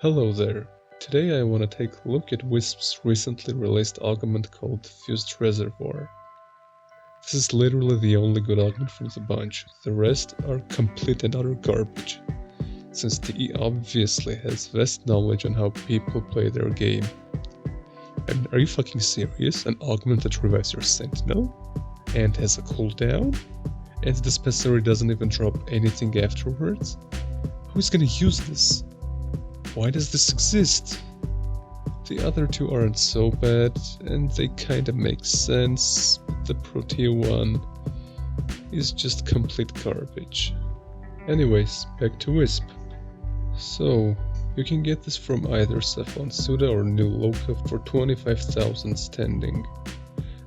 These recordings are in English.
Hello there. Today I want to take a look at Wisp's recently released augment called Fused Reservoir. This is literally the only good augment from the bunch. The rest are complete and utter garbage, since DE obviously has vast knowledge on how people play their game. And are you fucking serious? An augment that revives your sentinel? And has a cooldown? And the dispensary doesn't even drop anything afterwards? Who's gonna use this? Why does this exist? The other two aren't so bad, and they kinda make sense, but the Protea one is just complete garbage. Anyways, back to Wisp. So, you can get this from either Cephalon Suda or New Loka for 25,000 standing.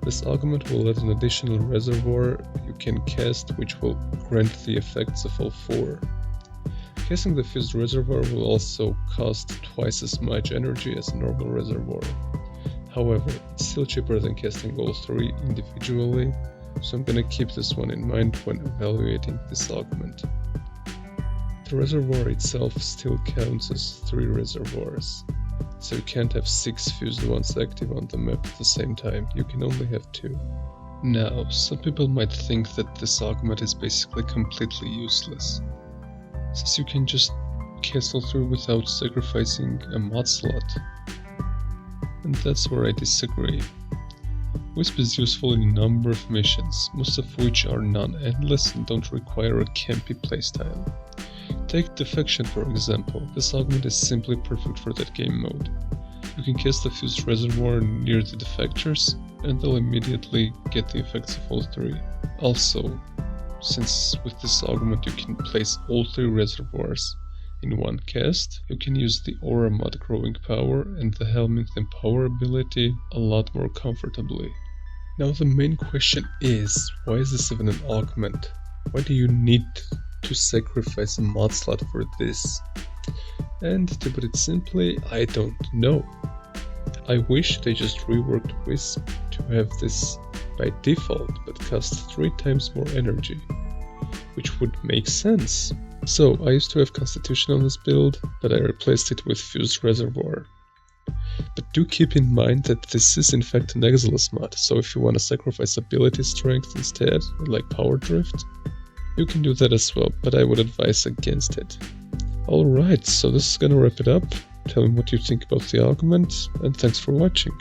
This augment will add an additional reservoir you can cast, which will grant the effects of all four. Casting the Fused Reservoir will also cost twice as much energy as a normal reservoir. However, it's still cheaper than casting all three individually, so I'm gonna keep this one in mind when evaluating this augment. The reservoir itself still counts as 3 reservoirs, so you can't have 6 fused ones active on the map at the same time, you can only have 2. Now, some people might think that this augment is basically completely useless, since you can just castle through without sacrificing a mod slot. And that's where I disagree. Wisp is useful in a number of missions, most of which are non-endless and don't require a campy playstyle. Take Defection for example, this augment is simply perfect for that game mode. You can cast the Fused Reservoir near the defectors, and they'll immediately get the effects of all 3. Also, since with this augment you can place all 3 reservoirs in one cast, you can use the Aura mod growing power and the Helminth Empower ability a lot more comfortably. Now the main question is, why is this even an augment? Why do you need to sacrifice a mod slot for this? And to put it simply, I don't know. I wish they just reworked Wisp to have this by default, but cost 3 times more energy, which would make sense. So I used to have Constitution on this build, but I replaced it with Fused Reservoir. But do keep in mind that this is in fact an Exilus mod, so if you want to sacrifice ability strength instead, like Power Drift, you can do that as well, but I would advise against it. Alright, so this is gonna wrap it up. Tell me what you think about the augment, and thanks for watching.